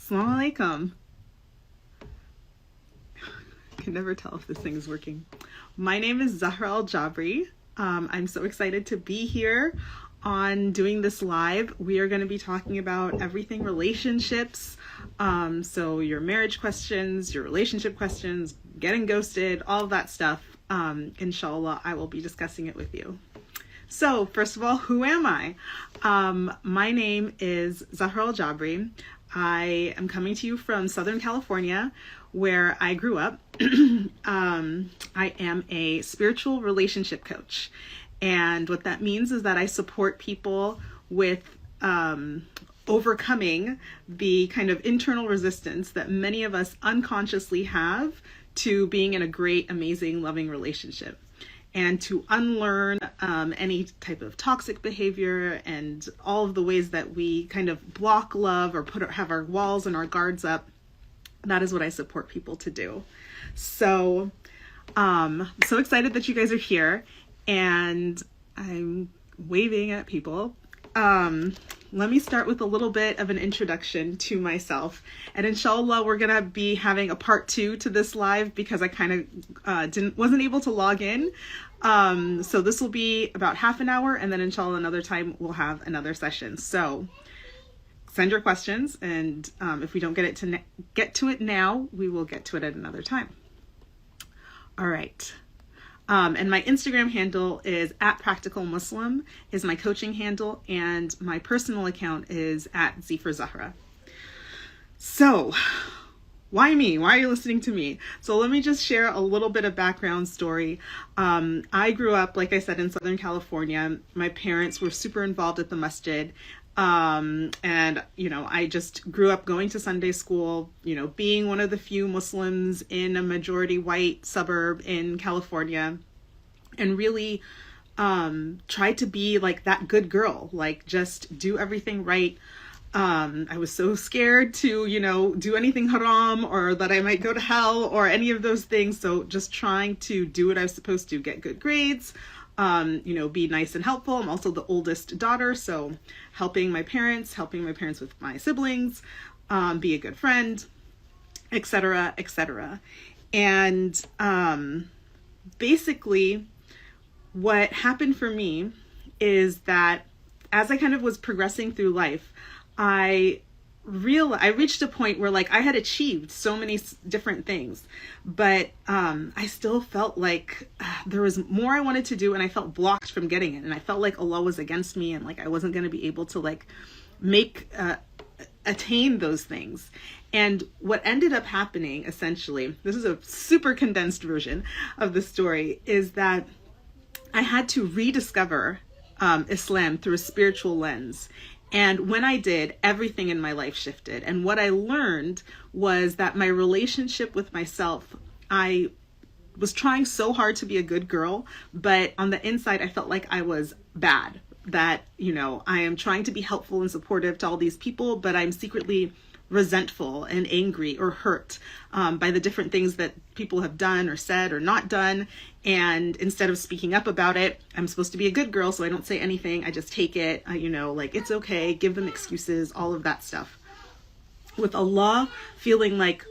Assalamu alaikum. I can never tell if this thing is working. My name is Zahra Al-Jabri. I'm so excited to be here on doing this live. We are going to be talking about everything relationships. So your marriage questions, your relationship questions, getting ghosted, all of that stuff. Inshallah, I will be discussing it with you. So first of all, who am I? My name is Zahra Al-Jabri. I am coming to you from Southern California, where I grew up. I am a spiritual relationship coach. And what that means is that I support people with overcoming the kind of internal resistance that many of us unconsciously have to being in a great, amazing, loving relationship, and to unlearn any type of toxic behavior and all of the ways that we kind of block love or have our walls and our guards up. That is what I support people to do. So I'm so excited that you guys are here, and I'm waving at people. Let me start with a little bit of an introduction to myself, and inshallah we're gonna be having a part 2 to this live because I kind of wasn't able to log in. So this will be about half an hour, and then inshallah another time we'll have another session. So send your questions, and if we don't get to it now, we will get to it at another time. All right. And my Instagram handle is @practicalmuslim, is my coaching handle, and my personal account is @Z4Zahra. So why me? Why are you listening to me? So let me just share a little bit of background story. I grew up, like I said, in Southern California. My parents were super involved at the masjid. And, you know, I just grew up going to Sunday school, you know, being one of the few Muslims in a majority white suburb in California, and really tried to be like that good girl, like just do everything right. I was so scared to, you know, do anything haram or that I might go to hell or any of those things. So just trying to do what I was supposed to, get good grades, you know, be nice and helpful. I'm also the oldest daughter, so helping my parents with my siblings, be a good friend, etc., etc. And basically what happened for me is that as I kind of was progressing through life, I reached a point where like I had achieved so many different things, but I still felt like there was more I wanted to do, and I felt blocked from getting it, and I felt like Allah was against me, and like I wasn't going to be able to like attain those things. And what ended up happening, essentially, this is a super condensed version of the story, is that I had to rediscover Islam through a spiritual lens. And when I did, everything in my life shifted. And what I learned was that my relationship with myself, I was trying so hard to be a good girl, but on the inside, I felt like I was bad. That, you know, I am trying to be helpful and supportive to all these people, but I'm secretly resentful and angry or hurt by the different things that people have done or said or not done. And instead of speaking up about it, I'm supposed to be a good girl, so I don't say anything. I just take it, you know, like it's okay, give them excuses, all of that stuff. With Allah, feeling like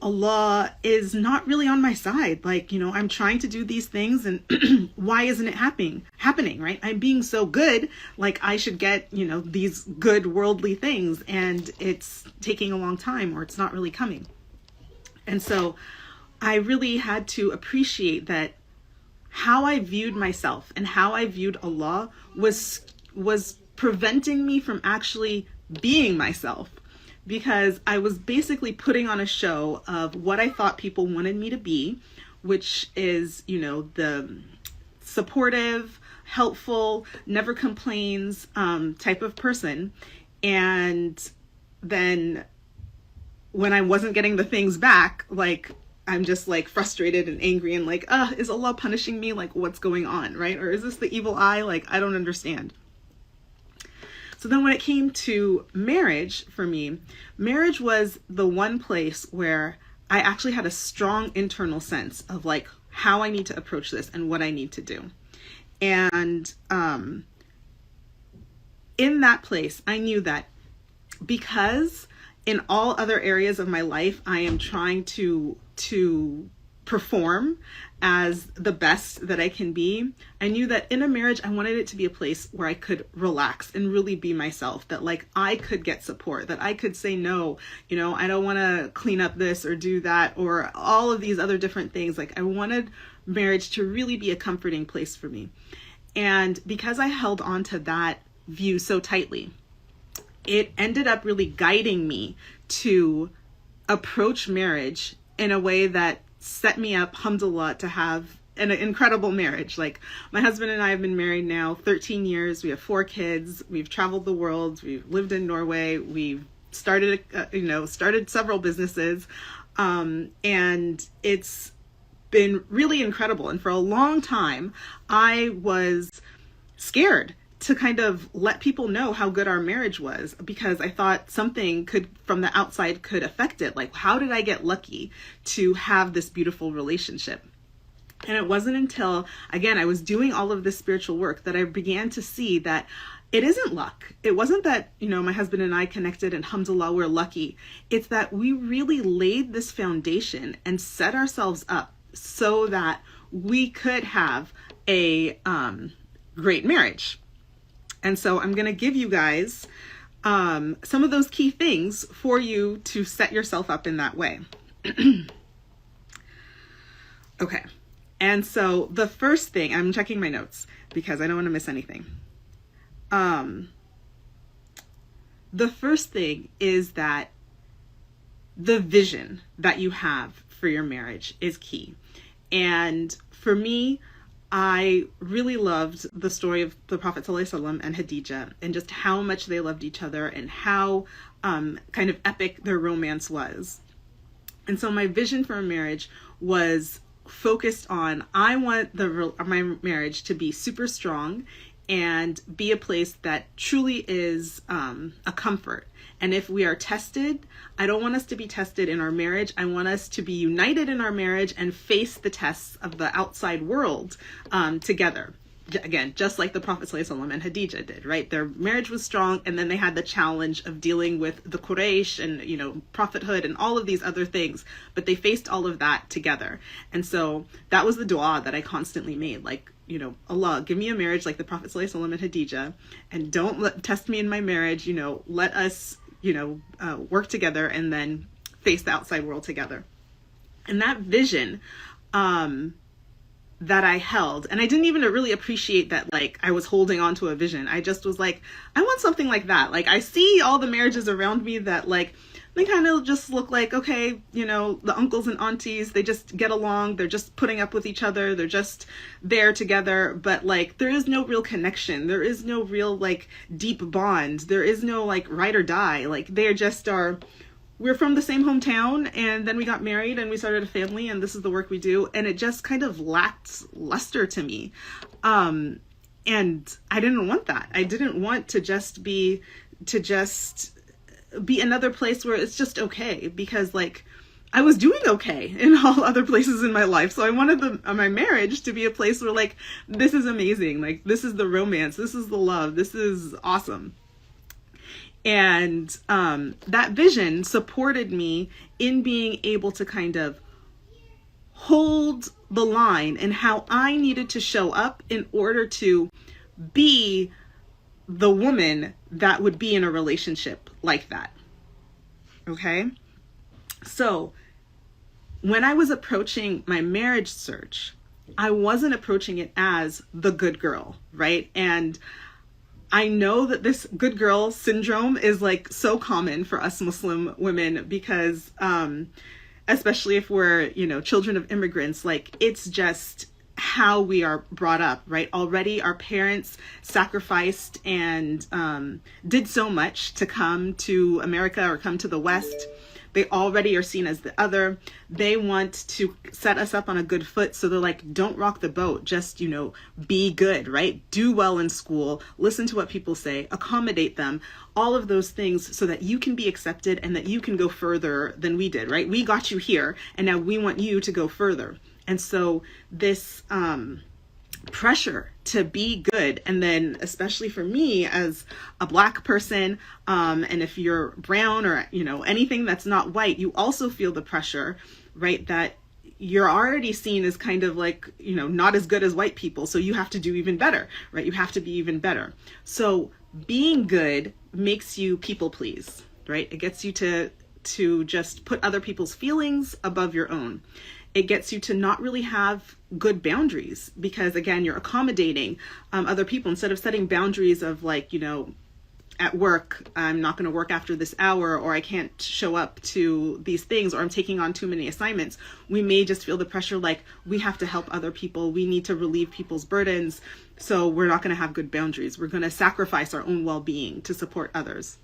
Allah is not really on my side. Like, you know, I'm trying to do these things, and why isn't it happening, right? I'm being so good, like I should get, you know, these good worldly things, and it's taking a long time, or it's not really coming. And so I really had to appreciate that how I viewed myself and how I viewed Allah was preventing me from actually being myself, because I was basically putting on a show of what I thought people wanted me to be, which is, you know, the supportive, helpful, never complains type of person. And then when I wasn't getting the things back, like I'm just like frustrated and angry and like, is Allah punishing me? Like, what's going on, right? Or is this the evil eye? Like, I don't understand. So then when it came to marriage, for me, marriage was the one place where I actually had a strong internal sense of like how I need to approach this and what I need to do. And in that place, I knew that because in all other areas of my life, I am trying to perform as the best that I can be. I knew that in a marriage, I wanted it to be a place where I could relax and really be myself, that like I could get support, that I could say no, I don't want to clean up this or do that, or all of these other different things. Like I wanted marriage to really be a comforting place for me. And because I held on to that view so tightly, it ended up really guiding me to approach marriage in a way that set me up, alhamdulillah, to have an incredible marriage. Like my husband and I have been married now 13 years. We have 4 kids. We've traveled the world. We've lived in Norway. We've started several businesses. And it's been really incredible. And for a long time, I was scared to kind of let people know how good our marriage was, because I thought something from the outside could affect it. Like, how did I get lucky to have this beautiful relationship? And it wasn't until, again, I was doing all of this spiritual work that I began to see that it isn't luck. It wasn't that, my husband and I connected and alhamdulillah, we're lucky. It's that we really laid this foundation and set ourselves up so that we could have a great marriage. And so I'm going to give you guys some of those key things for you to set yourself up in that way. Okay. And so the first thing, I'm checking my notes because I don't want to miss anything. The first thing is that the vision that you have for your marriage is key. And for me, I really loved the story of the Prophet ﷺ and Khadija, and just how much they loved each other and how kind of epic their romance was. And so my vision for a marriage was focused on, I want my marriage to be super strong and be a place that truly is a comfort. And if we are tested, I don't want us to be tested in our marriage. I want us to be united in our marriage and face the tests of the outside world together. Again, just like the Prophet ﷺ and Khadija did, right? Their marriage was strong, and then they had the challenge of dealing with the Quraysh and, prophethood and all of these other things, but they faced all of that together. And so that was the dua that I constantly made, like, Allah, give me a marriage like the Prophet ﷺ and Khadija, and don't test me in my marriage, let us, work together and then face the outside world together. And that vision, that I held, and I didn't even really appreciate that, like, I was holding on to a vision. I just was like, I want something like that. Like, I see all the marriages around me that, like, they kind of just look like, okay, the uncles and aunties, they just get along. They're just putting up with each other. They're just there together. But like, there is no real connection. There is no real, like, deep bond. There is no, like, ride or die. Like, they just are, we're from the same hometown, and then we got married and we started a family, and this is the work we do. And it just kind of lacked luster to me. And I didn't want that. I didn't want to just be another place where it's just okay, because like I was doing okay in all other places in my life. So I wanted my marriage to be a place where, like, this is amazing. Like, this is the romance. This is the love. This is awesome. And that vision supported me in being able to kind of hold the line in how I needed to show up in order to be the woman that would be in a relationship like that. Okay? So when I was approaching my marriage search, I wasn't approaching it as the good girl, right? And I know that this good girl syndrome is like so common for us Muslim women because, especially if we're, children of immigrants, like it's just how we are brought up, right? Already our parents sacrificed and did so much to come to America or come to the West. They already are seen as the other. They want to set us up on a good foot. So they're like, don't rock the boat. Just, be good, right? Do well in school. Listen to what people say. Accommodate them. All of those things so that you can be accepted and that you can go further than we did, right? We got you here and now we want you to go further. And so this pressure to be good. And then especially for me as a Black person, and if you're brown or, you know, anything that's not white, you also feel the pressure, right? That you're already seen as kind of like, you know, not as good as white people. So you have to do even better, right? You have to be even better. So being good makes you people please, right? It gets you to just put other people's feelings above your own. It gets you to not really have good boundaries because, again, you're accommodating other people instead of setting boundaries of like, you know, at work, I'm not going to work after this hour, or I can't show up to these things, or I'm taking on too many assignments. We may just feel the pressure like we have to help other people. We need to relieve people's burdens. So we're not going to have good boundaries. We're going to sacrifice our own well-being to support others.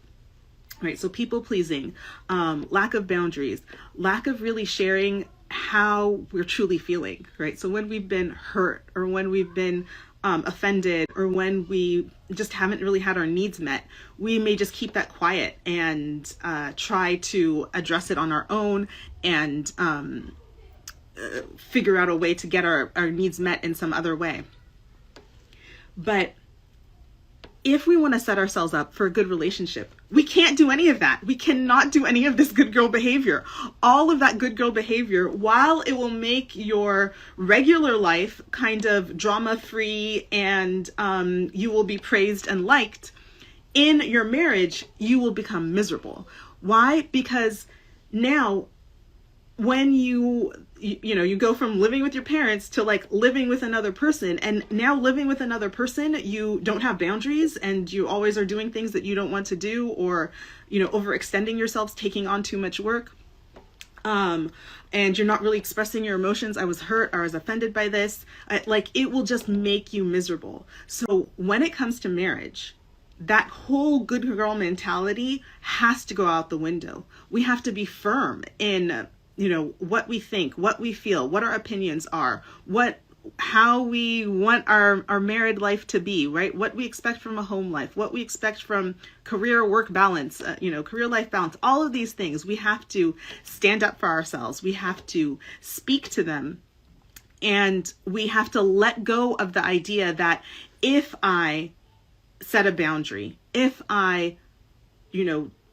Right? So people pleasing, lack of boundaries, lack of really sharing how we're truly feeling, right? So when we've been hurt or when we've been offended or when we just haven't really had our needs met, we may just keep that quiet and try to address it on our own and figure out a way to get our needs met in some other way. But if we want to set ourselves up for a good relationship, we can't do any of that. We cannot do any of this good girl behavior. All of that good girl behavior, while it will make your regular life kind of drama-free and you will be praised and liked, in your marriage, you will become miserable. Why? Because now when you go from living with your parents to like living with another person, and now living with another person, you don't have boundaries and you always are doing things that you don't want to do, or, you know, overextending yourselves, taking on too much work. And you're not really expressing your emotions. I was hurt, or I was offended by this. Like, it will just make you miserable. So when it comes to marriage, that whole good girl mentality has to go out the window. We have to be firm in what we think, what we feel, what our opinions are, how we want our married life to be, right? What we expect from a home life, what we expect from career work balance, career life balance, all of these things. We have to stand up for ourselves. We have to speak to them. And we have to let go of the idea that if I set a boundary, if I,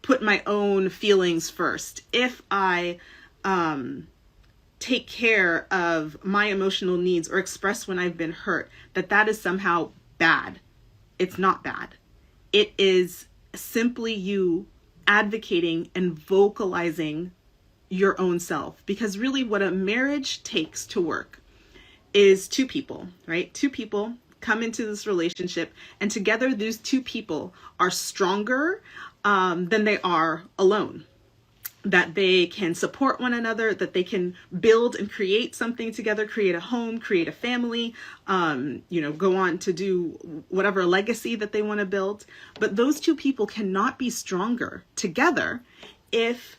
put my own feelings first, if I take care of my emotional needs or express when I've been hurt, that is somehow bad. It's not bad. It is simply you advocating and vocalizing your own self. Because really what a marriage takes to work is two people, right? Two people come into this relationship, and together those two people are stronger than they are alone. That they can support one another, that they can build and create something together, create a home, create a family, go on to do whatever legacy that they want to build. But those two people cannot be stronger together if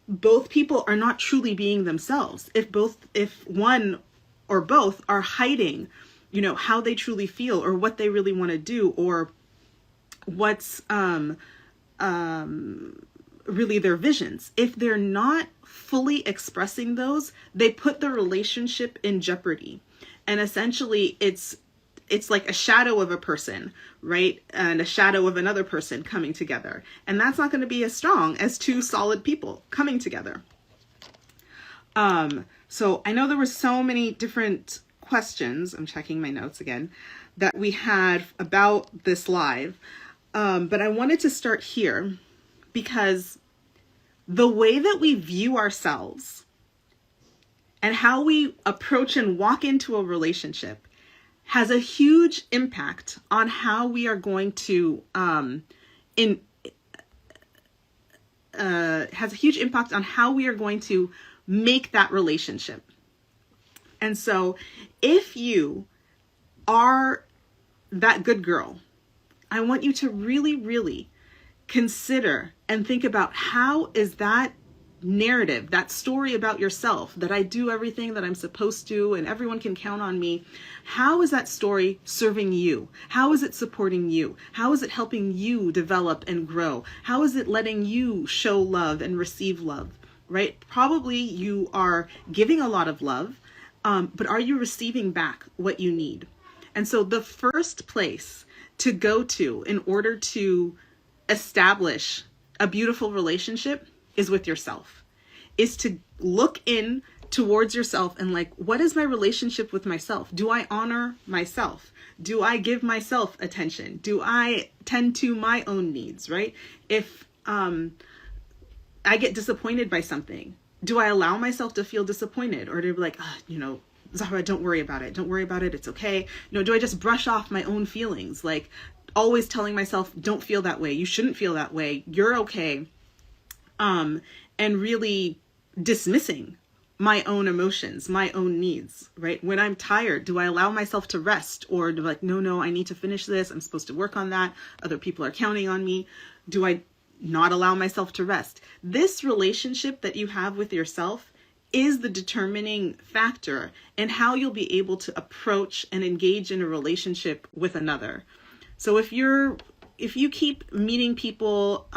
both people are not truly being themselves. If one or both are hiding, how they truly feel or what they really want to do, or what's really their visions. If they're not fully expressing those, they put the relationship in jeopardy. And essentially it's like a shadow of a person, right? And a shadow of another person coming together. And that's not going to be as strong as two solid people coming together. So I know there were so many different questions, I'm checking my notes again, that we had about this live. But I wanted to start here, because the way that we view ourselves and how we approach and walk into a relationship has a huge impact on how we are going to make that relationship. And so if you are that good girl, I want you to really, really consider and think about, how is that narrative, that story about yourself, that I do everything that I'm supposed to and everyone can count on me, how is that story serving you? How is it supporting you? How is it helping you develop and grow? How is it letting you show love and receive love, right? Probably you are giving a lot of love, but are you receiving back what you need? And so the first place to go to in order to establish a beautiful relationship is with yourself, is to look in towards yourself and like, what is my relationship with myself? Do I honor myself? Do I give myself attention? Do I tend to my own needs, right? If I get disappointed by something, do I allow myself to feel disappointed, or to be like, Zahra, don't worry about it. Don't worry about it. It's okay. Do I just brush off my own feelings? Like always telling myself, don't feel that way. You shouldn't feel that way. You're okay. And really dismissing my own emotions, my own needs, right? When I'm tired, do I allow myself to rest, or do I like, no, I need to finish this. I'm supposed to work on that. Other people are counting on me. Do I not allow myself to rest? This relationship that you have with yourself is the determining factor in how you'll be able to approach and engage in a relationship with another. So if you keep meeting people,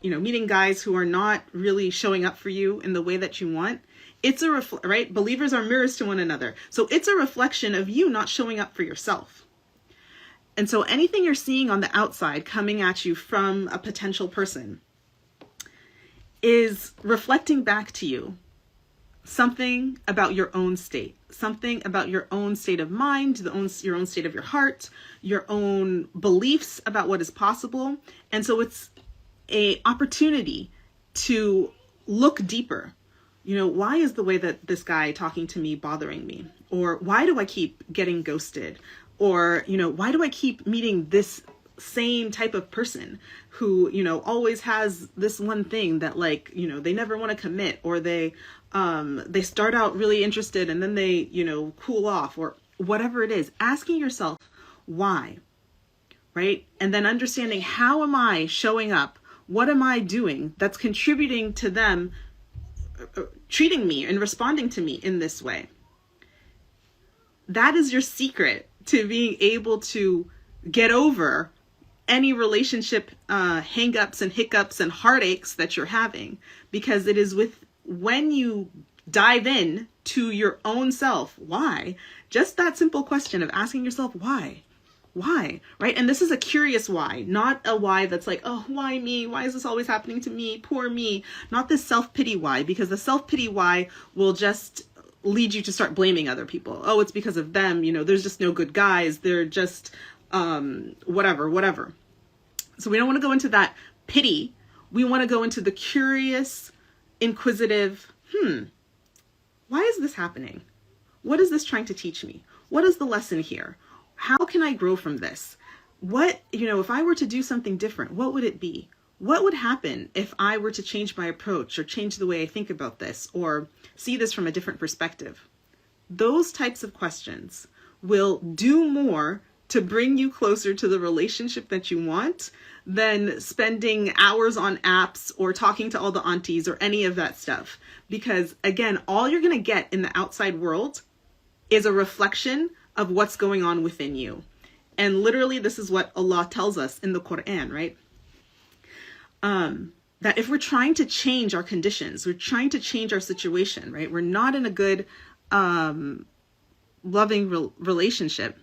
meeting guys who are not really showing up for you in the way that you want, it's right? Believers are mirrors to one another. So it's a reflection of you not showing up for yourself. And so anything you're seeing on the outside coming at you from a potential person is reflecting back to you something about your own state, something about your own state of mind, your own state of your heart, your own beliefs about what is possible. And so it's an opportunity to look deeper. Why is the way that this guy talking to me bothering me? Or why do I keep getting ghosted? Or, why do I keep meeting this same type of person who, always has this one thing that they never want to commit, or they start out really interested and then they, cool off, or whatever it is. Asking yourself why, right? And then understanding, how am I showing up? What am I doing that's contributing to them treating me and responding to me in this way? That is your secret to being able to get over any relationship hang-ups and hiccups and heartaches that you're having, because it is when you dive in to your own self, why? Just that simple question of asking yourself why, right? And this is a curious why, not a why that's like, oh, why me? Why is this always happening to me? Poor me. Not this self-pity why, because the self-pity why will just lead you to start blaming other people. Oh, it's because of them. There's just no good guys. They're just whatever. So we don't want to go into that pity. We want to go into the curious, inquisitive, why is this happening? What is this trying to teach me? What is the lesson here? How can I grow from this? What, if I were to do something different, what would it be? What would happen if I were to change my approach, or change the way I think about this, or see this from a different perspective? Those types of questions will do more to bring you closer to the relationship that you want than spending hours on apps or talking to all the aunties or any of that stuff. Because again, all you're going to get in the outside world is a reflection of what's going on within you. And literally, this is what Allah tells us in the Quran, right? That if we're trying to change our conditions, we're trying to change our situation, right? We're not in a good, loving relationship,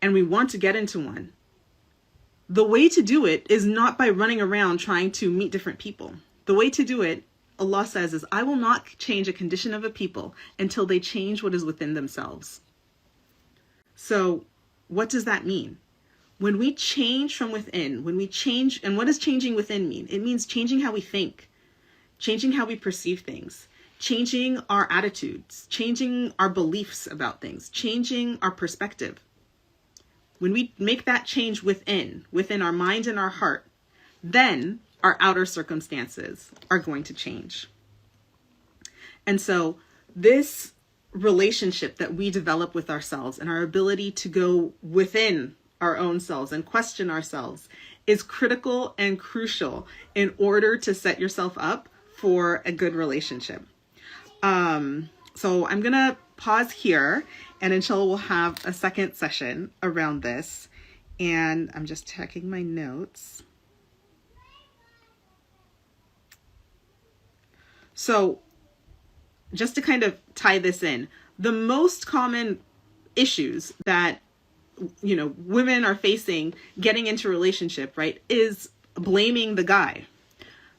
and we want to get into one. The way to do it is not by running around trying to meet different people. The way to do it, Allah says, is I will not change a condition of a people until they change what is within themselves. So what does that mean? When we change from within, when we change, and what does changing within mean? It means changing how we think, changing how we perceive things, changing our attitudes, changing our beliefs about things, changing our perspective. When we make that change within our mind and our heart, then our outer circumstances are going to change. And so this relationship that we develop with ourselves, and our ability to go within our own selves and question ourselves, is critical and crucial in order to set yourself up for a good relationship. So I'm going to pause here, and inshallah we'll have a second session around this. And I'm just checking my notes. So just to kind of tie this in, the most common issues that, you know, women are facing getting into a relationship, right, is blaming the guy.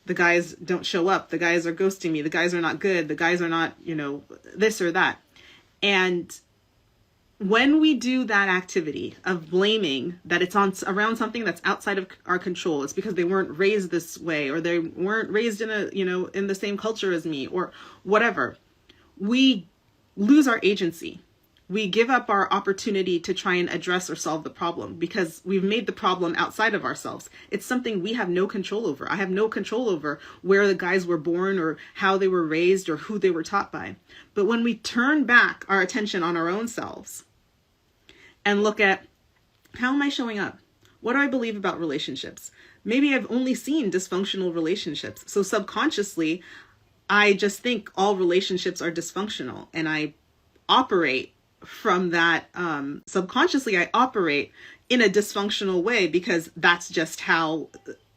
The guys don't show up. The guys are ghosting me. The guys are not good. The guys are not, you know, this or that. And when we do that activity of blaming that it's on around something that's outside of our control, it's because they weren't raised this way, or they weren't raised in a, you know, in the same culture as me, or whatever, we lose our agency. We give up our opportunity to try and address or solve the problem because we've made the problem outside of ourselves. It's something we have no control over. I have no control over where the guys were born or how they were raised or who they were taught by. But when we turn back our attention on our own selves and look at, how am I showing up? What do I believe about relationships? Maybe I've only seen dysfunctional relationships. So subconsciously, I just think all relationships are dysfunctional, and I operate from that. Subconsciously, I operate in a dysfunctional way because that's just how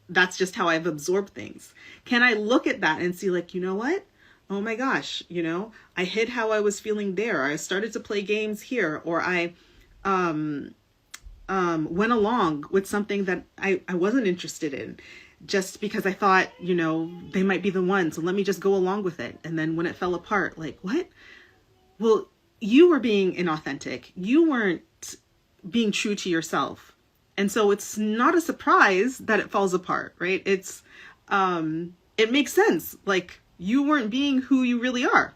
I've absorbed things. Can I look at that and see, like, you know what? Oh my gosh, you know, I hid how I was feeling there. I started to play games here, or I went along with something that I wasn't interested in just because I thought, you know, they might be the one. So let me just go along with it. And then when it fell apart, like, what? Well, you were being inauthentic. You weren't being true to yourself. And so it's not a surprise that it falls apart, right? It's, it makes sense. Like, you weren't being who you really are.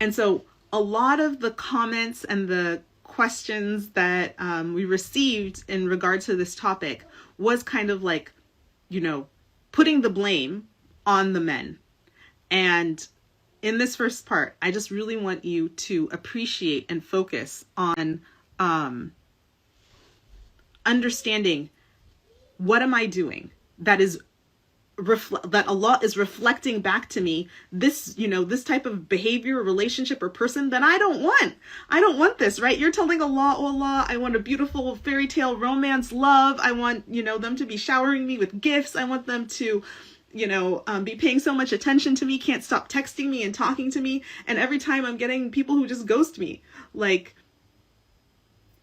And so a lot of the comments and the questions that we received in regard to this topic was kind of like, you know, putting the blame on the men. And in this first part, I just really want you to appreciate and focus on understanding, what am I doing that is that Allah is reflecting back to me, this, you know, this type of behavior or relationship or person that I don't want. I don't want this, right? You're telling Allah, oh Allah, I want a beautiful fairy tale romance love. I want, you know, them to be showering me with gifts. I want them to, you know, be paying so much attention to me, can't stop texting me and talking to me. And every time I'm getting people who just ghost me. Like,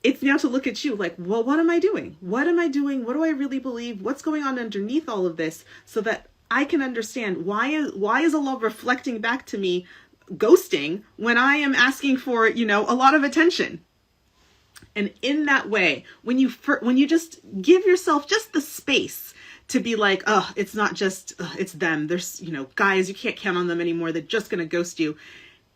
it's now to look at you like, well, what am I doing? What am I doing? What do I really believe? What's going on underneath all of this, so that I can understand why is Allah reflecting back to me ghosting when I am asking for, you know, a lot of attention. And in that way, when you just give yourself just the space to be like, oh, it's not just, it's them. There's, you know, guys, you can't count on them anymore. They're just going to ghost you.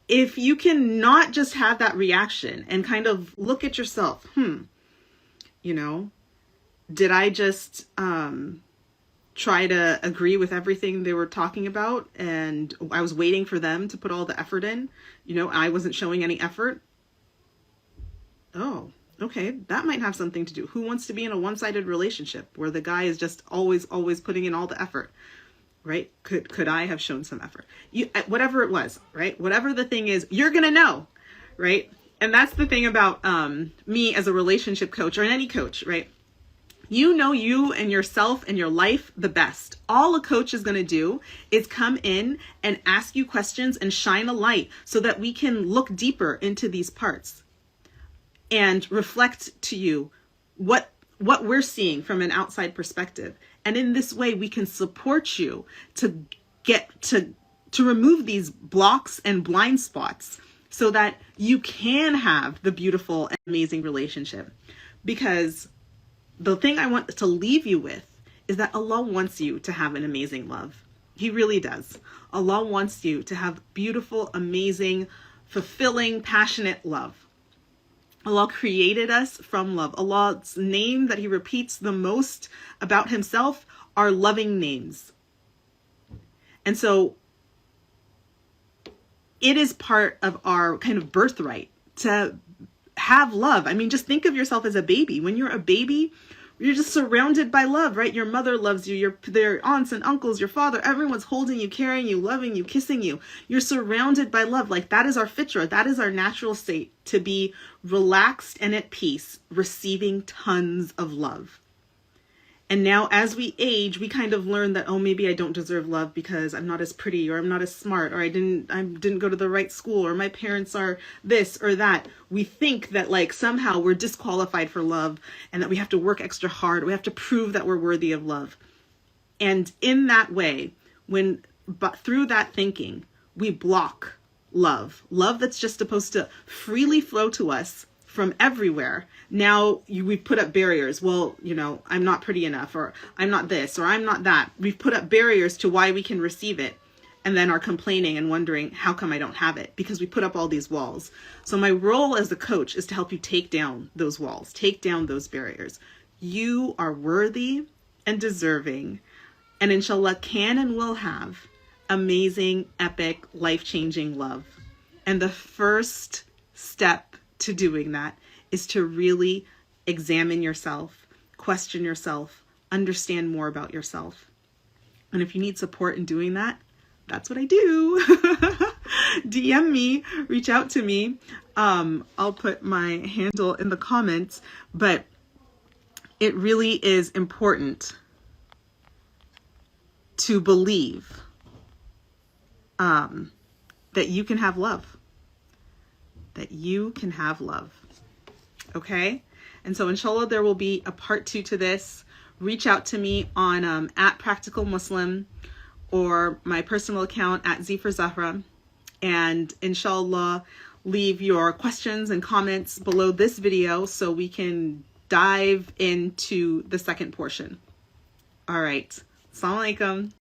If you can not just have that reaction and kind of look at yourself, you know, did I just try to agree with everything they were talking about, and I was waiting for them to put all the effort in, you know, I wasn't showing any effort? Oh, okay, that might have something to do. Who wants to be in a one-sided relationship where the guy is just always putting in all the effort? Right? Could I have shown some effort? Whatever it was, right? Whatever the thing is, you're going to know, right? And that's the thing about me as a relationship coach, or any coach, right? You know you and yourself and your life the best. All a coach is going to do is come in and ask you questions and shine a light so that we can look deeper into these parts and reflect to you what we're seeing from an outside perspective. And in this way, we can support you to get to remove these blocks and blind spots so that you can have the beautiful and amazing relationship. Because the thing I want to leave you with is that Allah wants you to have an amazing love. He really does. Allah wants you to have beautiful, amazing, fulfilling, passionate love. Allah created us from love. Allah's name that he repeats the most about himself are loving names. And so it is part of our kind of birthright to have love. I mean, just think of yourself as a baby. When you're a baby, you're just surrounded by love, right? Your mother loves you, their aunts and uncles, your father, everyone's holding you, carrying you, loving you, kissing you. You're surrounded by love. Like, that is our fitra. That is our natural state, to be relaxed and at peace, receiving tons of love. And now as we age, we kind of learn that, oh, maybe I don't deserve love because I'm not as pretty, or I'm not as smart, or I didn't go to the right school, or my parents are this or that. We think that like somehow we're disqualified for love and that we have to work extra hard. We have to prove that we're worthy of love. And in that way, but through that thinking, we block love that's just supposed to freely flow to us from everywhere. Now we've put up barriers. Well, I'm not pretty enough, or I'm not this, or I'm not that. We've put up barriers to why we can receive it, and then are complaining and wondering, how come I don't have it? Because we put up all these walls. So my role as a coach is to help you take down those walls, take down those barriers. You are worthy and deserving, and inshallah can and will have amazing, epic, life-changing love. And the first step to doing that is to really examine yourself, question yourself, understand more about yourself. And if you need support in doing that, that's what I do. DM me, reach out to me. I'll put my handle in the comments, but it really is important to believe that you can have love. That you can have love. Okay? And so inshallah there will be a part 2 to this. Reach out to me on at Practical Muslim, or my personal account at Z for Zahra. And inshallah leave your questions and comments below this video so we can dive into the second portion. All right. Assalamu alaikum.